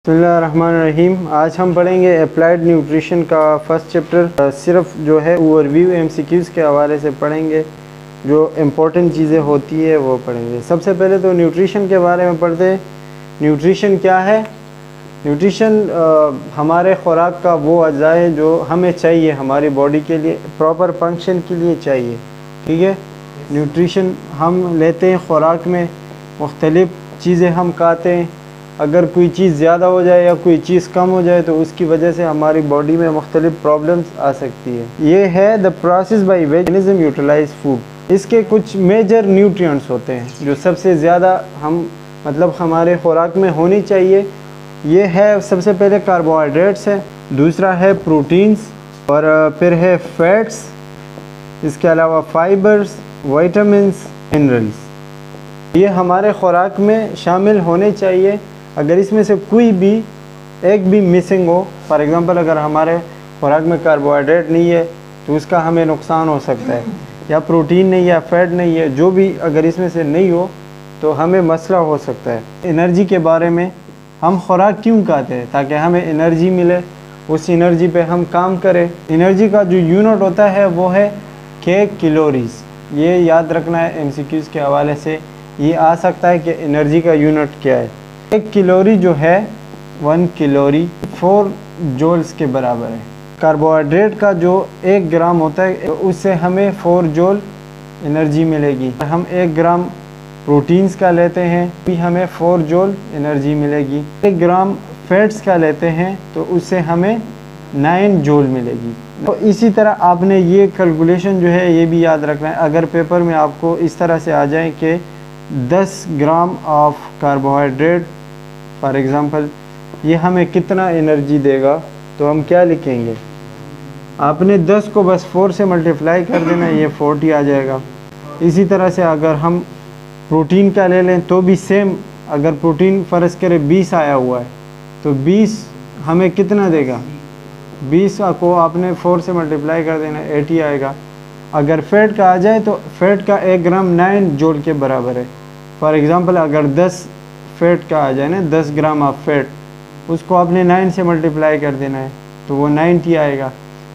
बिस्मिल्लाहिर्रहमानिर्रहीम। आज हम पढ़ेंगे अप्लाइड न्यूट्रिशन का फर्स्ट चैप्टर। सिर्फ जो है ओवरव्यू MCQs के हवाले से पढ़ेंगे, जो इम्पोर्टेंट चीज़ें होती है वो पढ़ेंगे। सबसे पहले तो न्यूट्रिशन के बारे में पढ़ते हैं। न्यूट्रिशन क्या है? न्यूट्रिशन हमारे ख़ुराक का वो अज़ा है जो हमें चाहिए, हमारी बॉडी के लिए प्रॉपर फंक्शन के लिए चाहिए। ठीक है, न्यूट्रिशन हम लेते हैं ख़ुराक में, मुख्तलिफ़ चीज़ें हम खाते हैं। अगर कोई चीज़ ज़्यादा हो जाए या कोई चीज़ कम हो जाए तो उसकी वजह से हमारी बॉडी में मुख्तलिफ़ प्रॉब्लम्स आ सकती है। ये है the process by which organism utilise food. इसके कुछ मेजर न्यूट्रिएंट्स होते हैं जो सबसे ज़्यादा हमारे ख़ुराक में होनी चाहिए। ये है सबसे पहले कार्बोहाइड्रेट्स है, दूसरा है प्रोटीन्स और फिर है फैट्स, इसके अलावा फाइबर्स, विटामिन्स, मिनरल्स। ये हमारे ख़ुराक में शामिल होने चाहिए। अगर इसमें से कोई भी एक भी मिसिंग हो, फॉर एग्ज़ाम्पल अगर हमारे ख़ुराक में कार्बोहाइड्रेट नहीं है तो उसका हमें नुकसान हो सकता है, या प्रोटीन नहीं या फैट नहीं है, जो भी अगर इसमें से नहीं हो तो हमें मसला हो सकता है। एनर्जी के बारे में, हम ख़ुराक क्यों खाते हैं? ताकि हमें एनर्जी मिले, उस एनर्जी पे हम काम करें। एनर्जी का जो यूनिट होता है वो है कैलोरीज़। ये याद रखना है, MCQs के हवाले से ये आ सकता है कि एनर्जी का यूनिट क्या है। एक कैलोरी जो है 1 कैलोरी 4 जूल्स के बराबर है। कार्बोहाइड्रेट का जो 1 ग्राम होता है उससे हमें 4 जूल एनर्जी मिलेगी। हम 1 ग्राम प्रोटीन्स का लेते हैं भी हमें 4 जूल एनर्जी मिलेगी। 1 ग्राम फैट्स का लेते हैं तो उससे हमें 9 जूल मिलेगी। तो इसी तरह आपने ये कैलकुलेशन जो है ये भी याद रखना है। अगर पेपर में आपको इस तरह से आ जाए कि 10 gram of carbohydrate for example ये हमें कितना एनर्जी देगा, तो हम क्या लिखेंगे? आपने 10 को बस 4 से मल्टीप्लाई कर देना, ये 40 आ जाएगा। इसी तरह से अगर हम प्रोटीन का ले लें तो भी सेम, अगर प्रोटीन फ़र्ज़ करें 20 आया हुआ है तो 20 हमें कितना देगा? 20 को आपने 4 से मल्टीप्लाई कर देना, 80 आएगा। अगर फैट का आ जाए तो फैट का 1 ग्राम 9 जूल के बराबर है। फॉर एग्ज़ाम्पल अगर 10 फैट का आ जाए ना, 10 ग्राम ऑफ फैट, उसको आपने 9 से मल्टीप्लाई कर देना है तो वो 90 आएगा।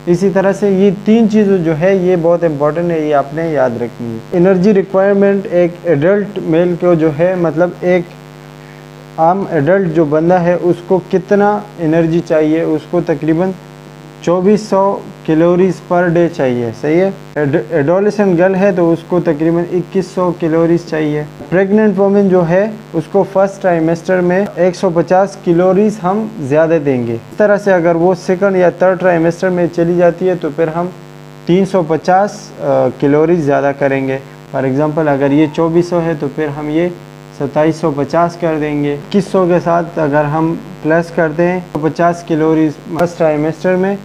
इसी तरह से ये 3 चीज़ें जो है ये बहुत इंपॉर्टेंट है, ये आपने याद रखनी है। एनर्जी रिक्वायरमेंट एक एडल्ट मेल को जो है, मतलब एक आम एडल्ट जो बंदा है उसको कितना एनर्जी चाहिए, उसको तकरीबन 2400 कैलोरीज़ पर डे चाहिए। सही है। एडोलेसेंट गर्ल है तो उसको तकरीबन 2100 कैलोरीज़ चाहिए। प्रेग्नेंट वुमेन जो है उसको फर्स्ट ट्राइमेस्टर में 150 कैलोरीज़ हम ज़्यादा देंगे। इस तरह से अगर वो सेकंड या थर्ड ट्राइमेस्टर में चली जाती है तो फिर हम 350 कैलोरीज़ ज़्यादा करेंगे। फॉर एग्ज़ाम्पल अगर ये 2400 है तो फिर हम ये 2750 कर देंगे। 2100 के साथ अगर हम प्लस करते हैं तो 50 कैलोरीज़ फर्स्ट ट्राइमेस्टर में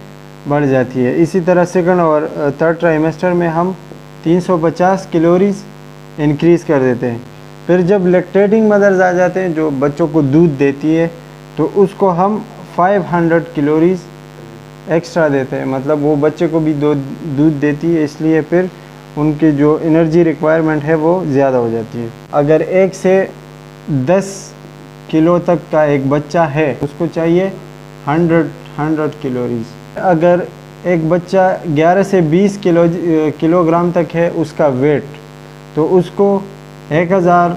बढ़ जाती है। इसी तरह सेकंड और थर्ड ट्राइमेस्टर में हम 350 कैलोरीज़ इंक्रीज़ कर देते हैं। फिर जब लैक्टेटिंग मदर्स आ जाते हैं, जो बच्चों को दूध देती है, तो उसको हम 500 कैलोरीज़ एक्स्ट्रा देते हैं। मतलब वो बच्चे को भी दूध देती है, इसलिए फिर उनकी जो एनर्जी रिक्वायरमेंट है वो ज़्यादा हो जाती है। अगर 1 से 10 किलो तक का एक बच्चा है उसको चाहिए 100 कैलोरीज़। अगर एक बच्चा 11 से 20 किलोग्राम तक है उसका वेट, तो उसको 1000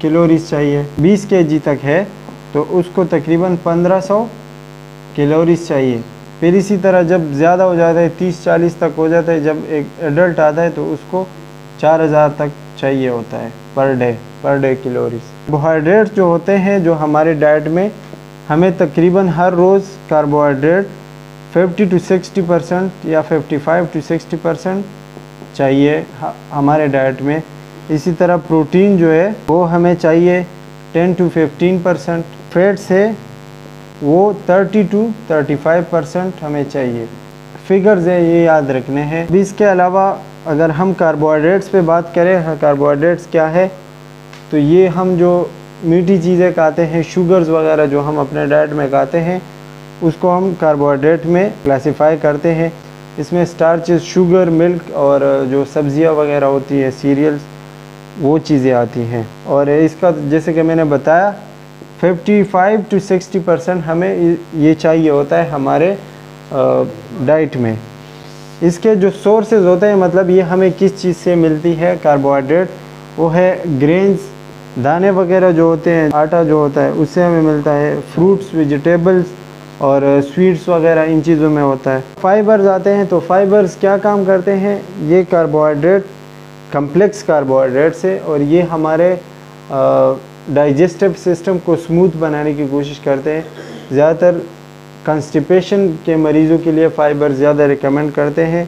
कैलोरीज़ चाहिए। 20 kg तक है तो उसको तकरीबन 1500 कैलोरीज़ चाहिए। फिर इसी तरह जब ज़्यादा हो जाता है, 30-40 तक हो जाता है, जब एक एडल्ट आता है तो उसको 4000 तक चाहिए होता है पर डे कैलोरीज़। कार्बोहाइड्रेट्स जो होते हैं जो हमारे डाइट में, हमें तकरीबन हर रोज़ कार्बोहाइड्रेट 50 to 60% या 55 to 60% चाहिए हमारे डाइट में। इसी तरह प्रोटीन जो है वो हमें चाहिए 10 to 15%। फैट्स है वो 30 to 35% हमें चाहिए। फिगर्स है ये याद रखने हैं। इसके अलावा अगर हम कार्बोहाइड्रेट्स पे बात करें, कार्बोहाइड्रेट्स क्या है, तो ये हम जो मीठी चीज़ें खाते हैं, शुगर्स वगैरह जो हम अपने डाइट में खाते हैं, उसको हम कार्बोहाइड्रेट में क्लासिफाई करते हैं। इसमें स्टार्चेस, शुगर, मिल्क और जो सब्ज़ियाँ वगैरह होती है, सीरियल्स, वो चीज़ें आती हैं। और इसका जैसे कि मैंने बताया 55 to 60% हमें ये चाहिए होता है हमारे डाइट में। इसके जो सोर्सेज होते हैं, मतलब ये हमें किस चीज़ से मिलती है कार्बोहाइड्रेट, वो है ग्रेन्स, दाने वगैरह जो होते हैं, आटा जो होता है उससे हमें मिलता है, फ्रूट्स, वेजिटेबल्स और स्वीट्स वगैरह इन चीज़ों में होता है। फाइबर्स आते हैं, तो फाइबर्स क्या काम करते हैं, ये कार्बोहाइड्रेट कम्प्लेक्स कार्बोहाइड्रेट से, और ये हमारे डाइजेस्टिव सिस्टम को स्मूथ बनाने की कोशिश करते हैं। ज़्यादातर कंस्टिपेशन के मरीज़ों के लिए फ़ाइबर ज़्यादा रिकमेंड करते हैं।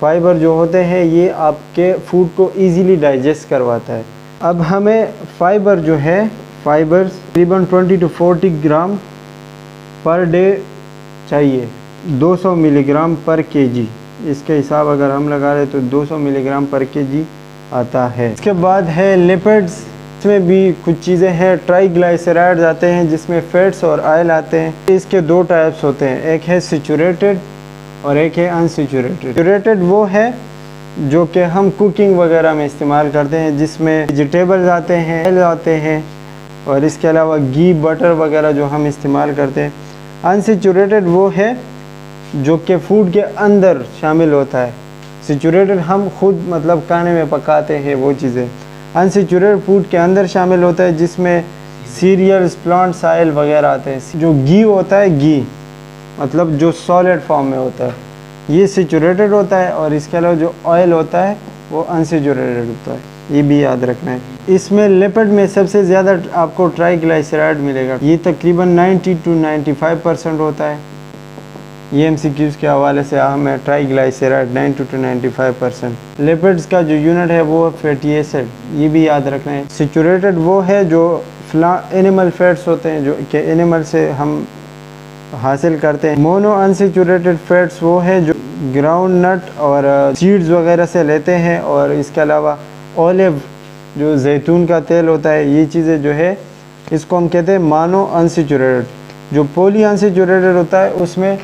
फ़ाइबर जो होते हैं ये आपके फूड को इजीली डाइजेस्ट करवाता है। अब हमें फ़ाइबर जो है, फ़ाइबर्स तकरीबन 20 to 40 ग्राम पर डे चाहिए, 200 मिलीग्राम पर केजी। इसके हिसाब अगर हम लगा रहे तो 200 मिलीग्राम पर केजी आता है। इसके बाद है लिपिड्स, इसमें भी कुछ चीज़ें हैं। ट्राइग्लाइसराइड्स आते हैं जिसमें फैट्स और ऑयल आते हैं। इसके दो टाइप्स होते हैं, एक है सैचुरेटेड और एक है अनसैचुरेटेड। सैचुरेटेड वो है जो कि हम कुकिंग वगैरह में इस्तेमाल करते हैं, जिसमें वेजिटेबल्स आते हैं, ऑयल आते हैं, और इसके अलावा घी, बटर वगैरह जो हम इस्तेमाल करते हैं। अनसैचुरेटेड वो है जो कि फूड के अंदर शामिल होता है। सैचुरेटेड हम खुद मतलब खाने में पकाते हैं वो चीज़ें। अनसैचुरेटेड फूड के अंदर शामिल होता है जिसमें सीरियल्स, प्लांट्स ऑयल वगैरह आते हैं। जो घी होता है, घी मतलब जो सॉलिड फॉर्म में होता है, ये सैचुरेटेड होता है, और इसके अलावा जो ऑयल होता है वो अनसैचुरेटेड होता है, ये भी याद रखना है। इसमें लिपिड में सबसे ज़्यादा आपको ट्राइग्लाइसराइड मिलेगा, ये तकरीबन 90 to 95% होता है। ये MCQs के हवाले से अहम है, ट्राइग्लाइसराइड 90 to 95%। लिपिड्स का जो यूनिट है वो फैटी एसिड, ये भी याद रखना है। सैचुरेटेड वो है जो एनिमल फैट्स होते हैं, जो कि एनिमल से हम हासिल करते हैं। मोनो अनसैचुरेटेड फैट्स वो है जो ग्राउंड नट और सीड्स वगैरह से लेते हैं, और इसके अलावा ऑलिव जो जैतून का तेल होता है, ये चीज़ें जो है इसको हम कहते हैं मानो अनसैचुरेटेड। जो पॉली अनसैचुरेटेड होता है उसमें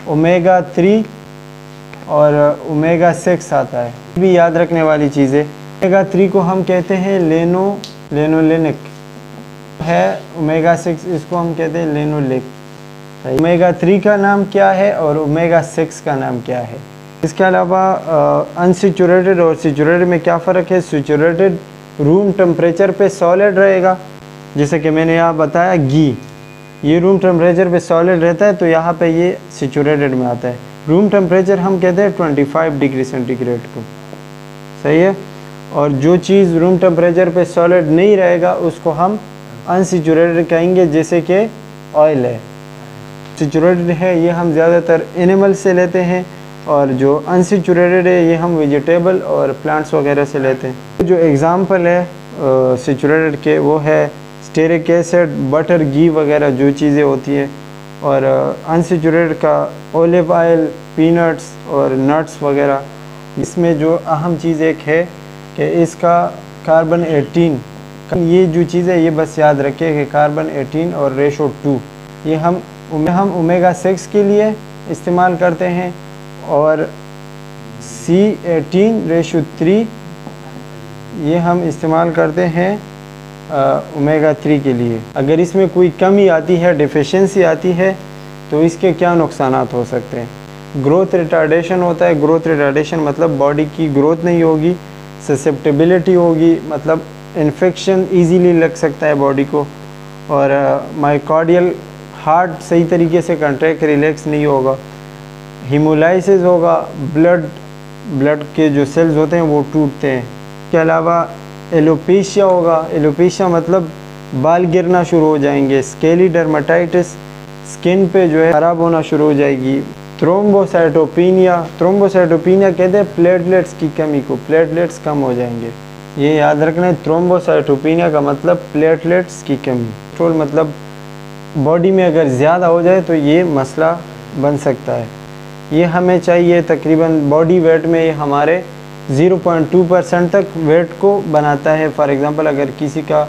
ओमेगा 3 और ओमेगा 6 आता है, ये भी याद रखने वाली चीज़ें। ओमेगा 3 को हम कहते हैं लेनोलेनिक है, ओमेगा 6 इसको हम कहते हैं लेनोलिक। ओमेगा 3 का नाम क्या है और ओमेगा 6 का नाम क्या है। इसके अलावा अनसैचुरेटेड और सैचुरेटेड में क्या फ़र्क है। सैचुरेटेड रूम टेम्परेचर पे सॉलिड रहेगा, जैसे कि मैंने यहाँ बताया घी, ये रूम टेम्परेचर पे सॉलिड रहता है, तो यहाँ पे ये सैचुरेटेड में आता है। रूम टेम्परेचर हम कहते हैं 25 डिग्री सेंटीग्रेड को, सही है। और जो चीज़ रूम टेम्परेचर पे सॉलिड नहीं रहेगा उसको हम अनसैचुरेटेड कहेंगे, जैसे कि ऑयल है। सैचुरेटेड है ये हम ज़्यादातर एनिमल से लेते हैं, और जो अनसैचुरेटेड है ये हम वेजिटेबल और प्लांट्स वगैरह से लेते हैं। जो एग्ज़ाम्पल है सैचुरेटेड के वो है स्टेरिक एसिड, बटर, घी वगैरह जो चीज़ें होती हैं, और अनसैचुरेटेड का ओलिव ऑयल, पीनट्स और नट्स वगैरह। इसमें जो अहम चीज़ एक है कि इसका कार्बन 18, ये जो चीज़ है ये बस याद रखिए कि कार्बन 18 और रेशो 2 ये हम ओमेगा 6 के लिए इस्तेमाल करते हैं, और C18 रेशो 3 ये हम इस्तेमाल करते हैं ओमेगा 3 के लिए। अगर इसमें कोई कमी आती है, डिफिशिएंसी आती है, तो इसके क्या नुकसानात हो सकते हैं। ग्रोथ रिटार्डेशन होता है। ग्रोथ रिटार्डेशन मतलब बॉडी की ग्रोथ नहीं होगी, ससेप्टेबिलिटी होगी, मतलब इन्फेक्शन इजीली लग सकता है बॉडी को, और माइकार्डियल हार्ट सही तरीके से कंट्रैक्ट रिलैक्स नहीं होगा, हीमोलाइसिस होगा, ब्लड के जो सेल्स होते हैं वो टूटते हैं। इसके अलावा एलोपेशिया होगा। एलोपेशिया मतलब बाल गिरना शुरू हो जाएंगे। स्केली डर्माटाइटिस, स्किन पे जो है ख़राब होना शुरू हो जाएगी। थ्रोम्बोसाइटोपिनिया, थ्रोम्बोसाइटोपिनिया कहते हैं प्लेटलेट्स की कमी को, प्लेटलेट्स कम हो जाएंगे, ये याद रखना है। थ्रोम्बोसाइटोपिनिया का मतलब प्लेटलेट्स की कमी। कोलेस्ट्रॉल मतलब बॉडी में अगर ज़्यादा हो जाए तो ये मसला बन सकता है। ये हमें चाहिए तकरीबन बॉडी वेट में ये हमारे 0.2% तक वेट को बनाता है। फॉर एग्ज़ाम्पल अगर किसी का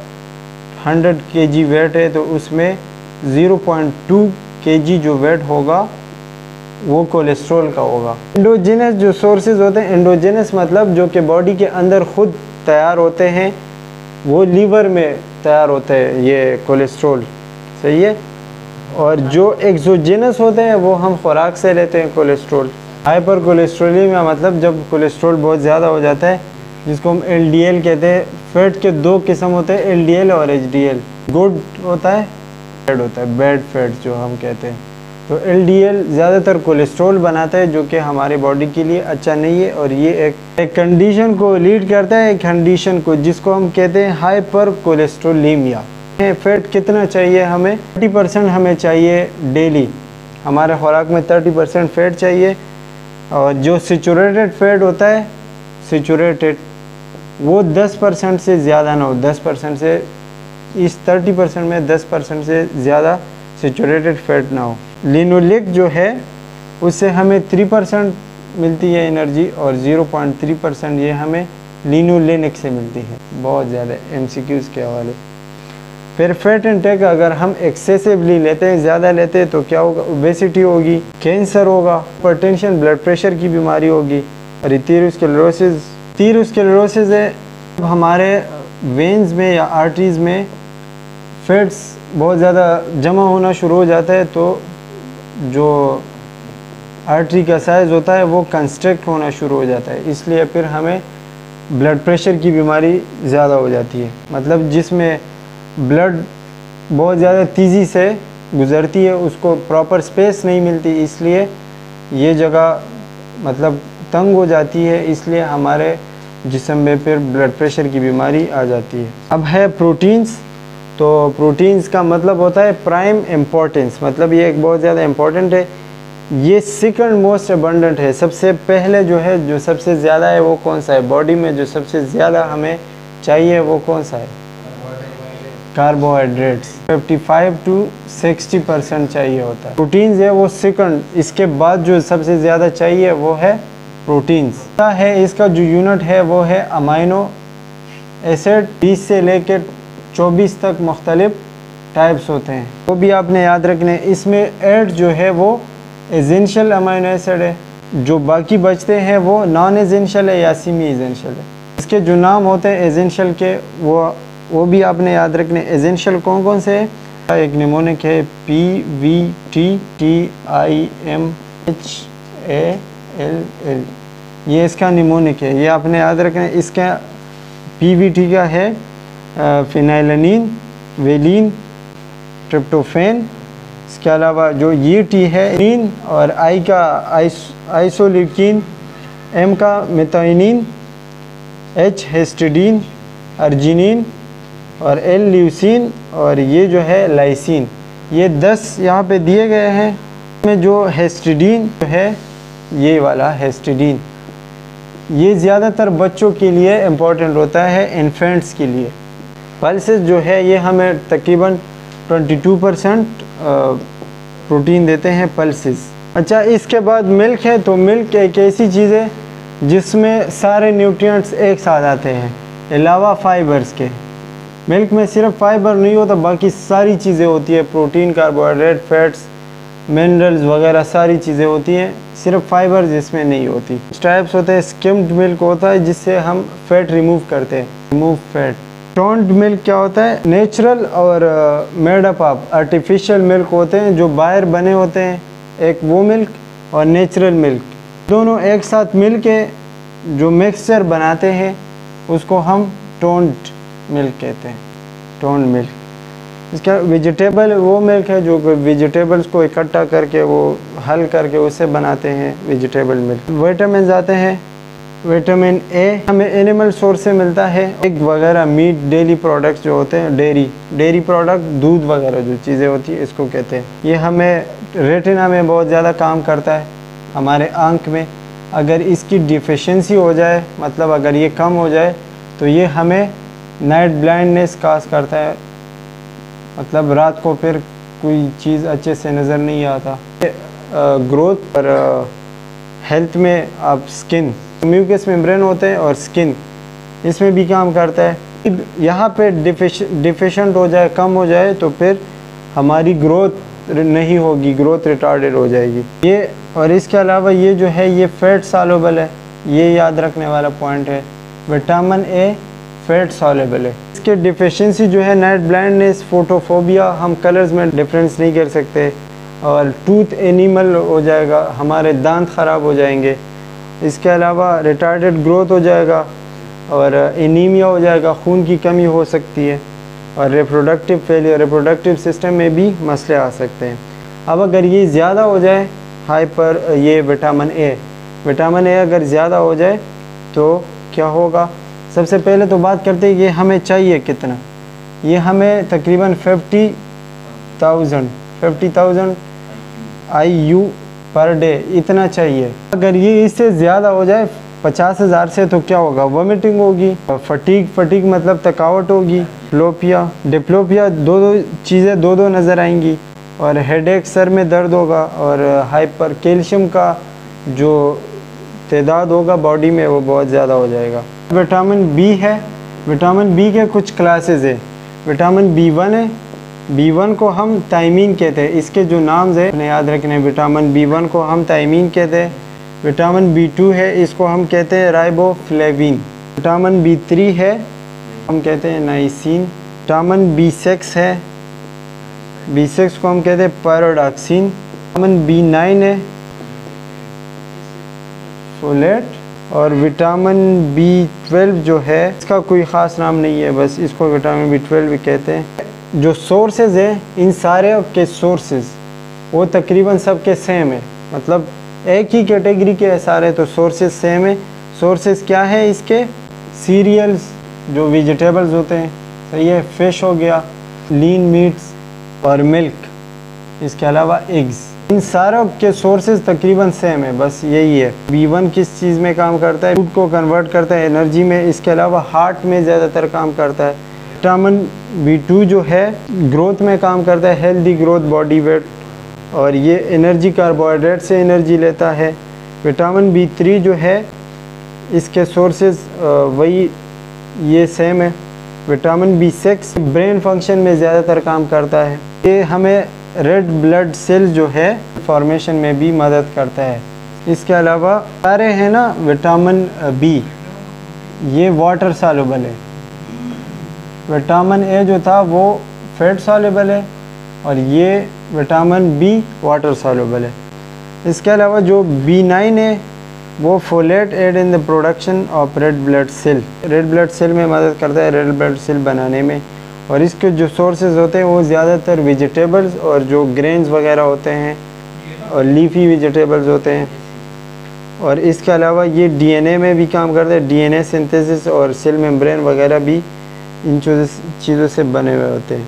100 kg वेट है तो उसमें 0.2 kg जो वेट होगा वो कोलेस्ट्रॉल का होगा। एंडोजेनस जो सोर्सेज होते हैं, एंडोजेनस मतलब जो कि बॉडी के अंदर खुद तैयार होते हैं, वो लीवर में तैयार होते हैं ये कोलेस्ट्रॉल। सही है। और जो एक्सोजेनस होते हैं वो हम खुराक से लेते हैं कोलेस्ट्रॉल। हाइपर कोलेस्ट्रोलीमिया मतलब जब कोलेस्ट्रॉल बहुत ज़्यादा हो जाता है, जिसको हम LDL कहते हैं। फैट के दो किस्म होते हैं, LDL और HDL। गुड होता है, बैड होता है, बैड फैट जो हम कहते हैं। तो LDL ज़्यादातर कोलेस्ट्रॉल बनाता है, जो कि हमारी बॉडी के लिए अच्छा नहीं है। और ये एक कंडीशन को लीड करता है, एक कंडीशन को, जिसको हम कहते हैं हाइपर कोलेस्ट्रोलीमिया। फैट कितना चाहिए हमें? 30% हमें चाहिए डेली। हमारे खुराक में 30% फैट चाहिए। और जो सेचुरेटेड फैट होता है, सेचुरेटेड, वो 10% से ज़्यादा ना हो। 10% से, इस 30% में 10% से ज़्यादा सेचुरेटेड फैट ना हो। लिनोलेक जो है उससे हमें 3% मिलती है एनर्जी, और 0.3% ये हमें लिनोलेनिक से मिलती है। बहुत ज़्यादा MCQs के हवाले। फिर फैट इंटेक अगर हम एक्सेसिवली लेते हैं, ज़्यादा लेते हैं, तो क्या होगा? ओबेसिटी होगी, कैंसर होगा, हाइपरटेंशन, ब्लड प्रेशर की बीमारी होगी, और एथेरोस्क्लेरोसिस है। हमारे वेन्स में या आर्टरीज में फैट्स बहुत ज़्यादा जमा होना शुरू हो जाता है, तो जो आर्टरी का साइज़ होता है वो कंस्ट्रक्ट होना शुरू हो जाता है। इसलिए फिर हमें ब्लड प्रेशर की बीमारी ज़्यादा हो जाती है। मतलब जिसमें ब्लड बहुत ज़्यादा तेज़ी से गुज़रती है, उसको प्रॉपर स्पेस नहीं मिलती, इसलिए ये जगह मतलब तंग हो जाती है। इसलिए हमारे जिस्म में फिर ब्लड प्रेशर की बीमारी आ जाती है। अब है प्रोटीन्स। तो प्रोटीन्स का मतलब होता है प्राइम इम्पोर्टेंस, मतलब ये एक बहुत ज़्यादा इम्पोर्टेंट है। ये सेकंड मोस्ट अबंडेंट है। सबसे पहले जो है, जो सबसे ज़्यादा है, वो कौन सा है? बॉडी में जो सबसे ज़्यादा हमें चाहिए वो कौन सा है? कार्बोहाइड्रेट्स। 55 to 60% चाहिए होता है। प्रोटीन्स है वो सेकंड। इसके बाद जो सबसे ज़्यादा चाहिए वो है प्रोटीन्स है। इसका जो यूनिट है वो है अमाइनो एसिड। 20 से लेकर 24 तक मुख्तलिफ टाइप्स होते हैं, वो भी आपने याद रखने। इसमें 8 जो है वो एसेंशियल अमाइनो एसिड है, जो बाकी बचते हैं वो नॉन एसेंशियल है या सेमी एसेंशियल है। इसके जो नाम होते हैं एसेंशियल के, वो भी आपने याद रखने। एसेंशियल कौन कौन से है? एक निमोनिक है PVTTIMHALL, ये इसका निमोनिक है, ये आपने याद रखना। इसका PVT का है फिनाइलनिन, वेलिन, ट्रिप्टोफेन। इसके अलावा जो ये टी है नीन, और आई का आइसोल्यूकिन, M का मेथाइनिन, H हिस्टिडीन, अर्जिनिन, और L ल्यूसीन, और ये जो है लाइसिन। ये 10 यहाँ पे दिए गए हैं। में जो हिस्टिडीन है, ये वाला हिस्टिडीन, ये ज़्यादातर बच्चों के लिए इम्पोर्टेंट होता है, इन्फेंट्स के लिए। पल्सेस जो है ये हमें तकरीबन 22% प्रोटीन देते हैं पल्सेस। अच्छा, इसके बाद मिल्क है। तो मिल्क एक ऐसी चीज़ है जिसमें सारे न्यूट्रिएंट्स एक साथ आते हैं, अलावा फाइबर्स के। मिल्क में सिर्फ फाइबर नहीं होता, बाकी सारी चीज़ें होती है, प्रोटीन, कार्बोहाइड्रेट, फैट्स, मिनरल्स वगैरह सारी चीज़ें होती हैं, सिर्फ फाइबर जिसमें नहीं होती। टाइप्स होते हैं। स्किम्ड मिल्क होता है जिससे हम फैट रिमूव करते हैं, रिमूव फैट। टोन्ड मिल्क क्या होता है? नेचुरल और made up of artificial milk होते हैं, जो बाहर बने होते हैं, एक वो मिल्क और नेचुरल मिल्क, दोनों एक साथ मिल के जो मिक्सचर बनाते हैं उसको हम टोन्ड मिल्क कहते हैं, टोन्ड मिल्क। इसका वेजिटेबल वो मिल्क है जो वेजिटेबल्स को इकट्ठा करके, वो हल करके उससे बनाते हैं वेजिटेबल मिल्क। विटामिन आते हैं। विटामिन ए हमें एनिमल सोर्स से मिलता है। एग वगैरह, मीट, डेली प्रोडक्ट्स जो होते हैं, डेयरी प्रोडक्ट, दूध वगैरह जो चीज़ें होती है, इसको कहते हैं। ये हमें रेटिना में बहुत ज़्यादा काम करता है, हमारे आँख में। अगर इसकी डिफिशेंसी हो जाए, मतलब अगर ये कम हो जाए, तो ये हमें नाइट ब्लाइंडनेस काज करता है, मतलब रात को फिर कोई चीज़ अच्छे से नज़र नहीं आता। ग्रोथ और हेल्थ में आप स्किन, म्यूकस मेम्ब्रेन होते हैं और स्किन, इसमें भी काम करता है। यहाँ पे डिफिशेंट हो जाए, कम हो जाए, तो फिर हमारी ग्रोथ नहीं होगी, ग्रोथ रिटार्डेड हो जाएगी ये। और इसके अलावा ये जो है ये फैट सॉल्युबल है, ये याद रखने वाला पॉइंट है। विटामिन ए फैट सॉल्युबल है। इसके डिफिशिएंसी जो है नाइट ब्लाइंडनेस, फोटोफोबिया, हम कलर्स में डिफरेंस नहीं कर सकते, और टूथ एनिमल हो जाएगा, हमारे दांत ख़राब हो जाएंगे। इसके अलावा रिटार्डेड ग्रोथ हो जाएगा और एनीमिया हो जाएगा, खून की कमी हो सकती है, और रिप्रोडक्टिव फेलियर, रिप्रोडक्टिव सिस्टम में भी मसले आ सकते हैं। अब अगर ये ज़्यादा हो जाए हाइपर, ये विटामिन ए अगर ज़्यादा हो जाए तो क्या होगा? सबसे पहले तो बात करते हैं ये हमें चाहिए कितना। ये हमें तकरीबन 50,000 IU पर डे इतना चाहिए। अगर ये इससे ज़्यादा हो जाए 50,000 से तो क्या होगा? वॉमिटिंग होगी, फटीग मतलब थकावट होगी, डिप्लोपिया, दो चीज़ें दो नज़र आएंगी, और हेडेक, सर में दर्द होगा, और हाइपर कैल्शियम का जो तादाद होगा बॉडी में वो बहुत ज़्यादा हो जाएगा। विटामिन बी है, विटामिन बी के कुछ क्लासेस है। विटामिन B1 है, B1 को हम थायमीन कहते हैं, इसके जो नाम्स है अपने याद रखने। विटामिन B1 को हम थायमीन कहते हैं। विटामिन B2 है, इसको हम कहते हैं राइबोफ्लेविन। विटामिन B3 है, हम कहते हैं नाइसिन। विटामिन B6 है, B6 को हम कहते हैं पैरोडॉक्सिन। विटामिन B9 है, फोलेट। और विटामिन B12 जो है इसका कोई ख़ास नाम नहीं है, बस इसको विटामिन B12 भी कहते हैं। जो सोर्सेज है इन सारे के सोर्सेज वो तकरीबन सबके सेम है, मतलब एक ही कैटेगरी के सारे, तो सोर्सेज सेम है। सोर्सेज क्या है इसके? सीरियल्स, जो वेजिटेबल्स होते हैं, सही है, फिश हो गया, लीन मीट्स और मिल्क, इसके अलावा एग्स। इन सारों के सोर्सेज तकरीबन सेम है, बस यही है। B1 किस चीज़ में काम करता है? फूड को कन्वर्ट करता है एनर्जी में, इसके अलावा हार्ट में ज़्यादातर काम करता है। विटामिन B2 जो है ग्रोथ में काम करता है, हेल्दी ग्रोथ, बॉडी वेट, और ये एनर्जी कार्बोहाइड्रेट से एनर्जी लेता है। विटामिन B3 जो है इसके सोर्सेज वही ये सेम है। विटामिन B6 ब्रेन फंक्शन में ज़्यादातर काम करता है। ये हमें रेड ब्लड सेल जो है फॉर्मेशन में भी मदद करता है। इसके अलावा सारे हैं ना विटामिन B, ये वाटर सॉल्युबल है। विटामिन A जो था वो फैट सॉल्युबल है, और ये विटामिन B वाटर सॉल्युबल है। इसके अलावा जो B9 है वो folate aid in the production of red blood cell, red blood cell में मदद करता है रेड ब्लड सेल बनाने में। और इसके जो सोर्सेज होते हैं वो ज़्यादातर वेजिटेबल्स और जो ग्रेन्स वगैरह होते हैं और लीफी वेजिटेबल्स होते हैं। और इसके अलावा ये DNA में भी काम करता है, DNA सिंथेसिस और सेल मेम्ब्रेन वगैरह भी इन चीज़ों से बने हुए होते हैं।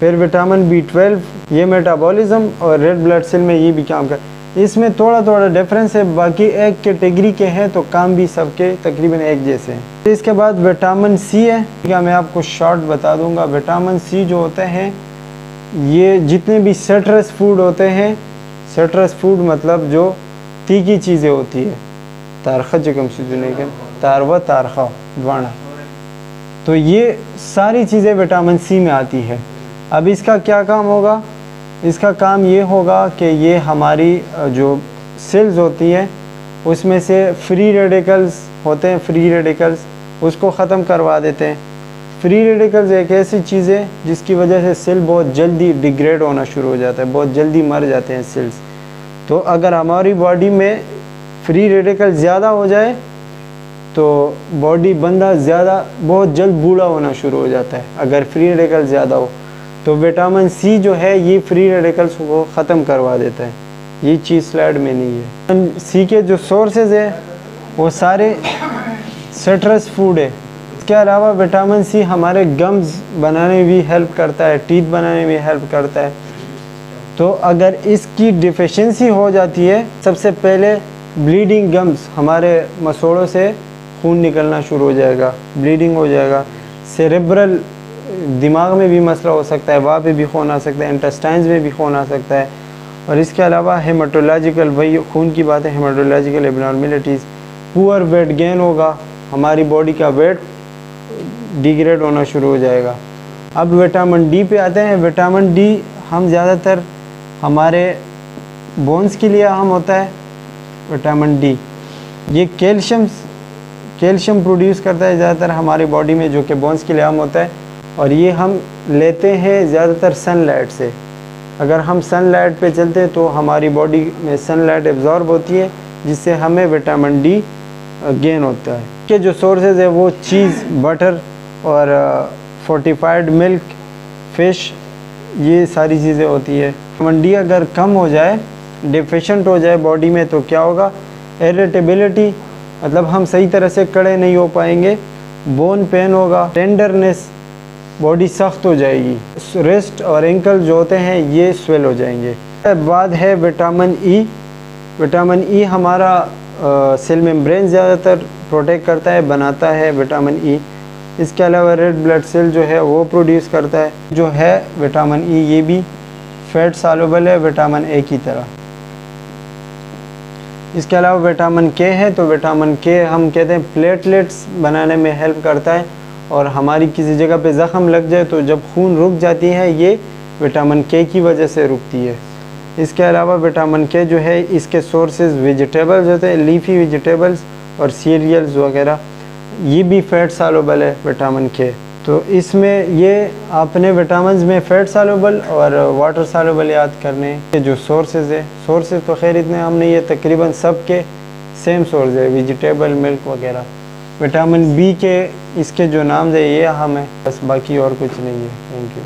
फिर विटामिन B12 ये मेटाबॉलिज्म और रेड ब्लड सेल में ये भी काम कर, इसमें थोड़ा डिफरेंस है, बाकी एक कैटेगरी के हैं तो काम भी सबके तकरीबन एक जैसे हैं। इसके बाद विटामिन C है, क्या मैं आपको शॉर्ट बता दूंगा। विटामिन C जो होते हैं ये जितने भी सिट्रस फूड होते हैं, सिट्रस फूड मतलब जो तीखी चीज़ें होती है, तारखा चिकम से तारवा तारखा द्वाना, तो ये सारी चीज़ें विटामिन C में आती है। अब इसका क्या काम होगा? इसका काम ये होगा कि ये हमारी जो सेल्स होती हैं उसमें से फ्री रेडिकल्स होते हैं, फ्री रेडिकल्स उसको ख़त्म करवा देते हैं। फ्री रेडिकल्स एक ऐसी चीज़ है जिसकी वजह से सेल बहुत जल्दी डिग्रेड होना शुरू हो जाता है, बहुत जल्दी मर जाते हैं सेल्स। तो अगर हमारी बॉडी में फ्री रेडिकल ज़्यादा हो जाए तो बॉडी बंदा बहुत जल्द बूढ़ा होना शुरू हो जाता है, अगर फ्री रेडिकल ज़्यादा हो। तो विटामिन C जो है ये फ्री रेडिकल्स को ख़त्म करवा देता है, ये चीज़ स्लाइड में नहीं है। विटामिन C के जो सोर्सेज है वो सारे सिट्रस फूड है। इसके अलावा विटामिन C हमारे गम्स बनाने में भी हेल्प करता है, टीथ बनाने में हेल्प करता है। तो अगर इसकी डिफिशिएंसी हो जाती है, सबसे पहले ब्लीडिंग गम्स, हमारे मसोड़ों से खून निकलना शुरू हो जाएगा, ब्लीडिंग हो जाएगा। सेरेब्रल, दिमाग में भी मसला हो सकता है, वहाँ पे भी खून आ सकता है, इंटेस्टाइन्स में भी खून आ सकता है। और इसके अलावा हेमाटोलॉजिकल, वही खून की बात है, haematological abnormalities, poor weight gain होगा, हमारी बॉडी का वेट डिग्रेड होना शुरू हो जाएगा। अब विटामिन D पे आते हैं। विटामिन D हम ज़्यादातर हमारे बोन्स के लिए अहम होता है। विटामिन D ये कैल्शियम कैल्शियम प्रोड्यूस करता है ज़्यादातर हमारी बॉडी में, जो कि बोन्स के लिए आम होता है, और ये हम लेते हैं ज़्यादातर सनलाइट से। अगर हम सनलाइट पे चलते हैं तो हमारी बॉडी में सनलाइट एब्जॉर्ब होती है, जिससे हमें विटामिन डी गेन होता है। के जो सोर्सेज है वो चीज़, बटर और फोर्टिफाइड मिल्क, फ़िश, ये सारी चीज़ें होती है। विटामिन डी अगर कम हो जाए, डिफिशेंट हो जाए बॉडी में, तो क्या होगा? इरिटेबिलिटी, मतलब हम सही तरह से खड़े नहीं हो पाएंगे, बोन पेन होगा, टेंडरनेस, बॉडी सख्त हो जाएगी, रिस्ट और एंकल जो होते हैं ये स्वेल हो जाएंगे। बाद है विटामिन ई। विटामिन ई हमारा सेल मेम्ब्रेन ज़्यादातर प्रोटेक्ट करता है, बनाता है विटामिन ई। इसके अलावा रेड ब्लड सेल जो है वो प्रोड्यूस करता है। जो है विटामिन ई, ये भी फैट सॉल्युबल है विटामिन ए की तरह। इसके अलावा विटामिन के है, तो विटामिन के हम कहते हैं प्लेटलेट्स बनाने में हेल्प करता है, और हमारी किसी जगह पे ज़ख़म लग जाए तो जब खून रुक जाती है, ये विटामिन के की वजह से रुकती है। इसके अलावा विटामिन के जो है, इसके सोर्सेज वेजिटेबल्स होते हैं, लीफी वेजिटेबल्स और सीरियल्स वगैरह, ये भी फैट सॉल्युबल है विटामिन के। तो इसमें ये आपने विटामिन्स में फैट सॉल्युबल और वाटर सॉल्युबल याद करने के जो सोर्सेज है। सोर्सेज तो खैर इतने हमने, ये तकरीबन सब के सेम सोर्स है, वेजिटेबल, मिल्क वगैरह। विटामिन बी के इसके जो नाम है ये अहम है, बस बाकी और कुछ नहीं है। Thank you.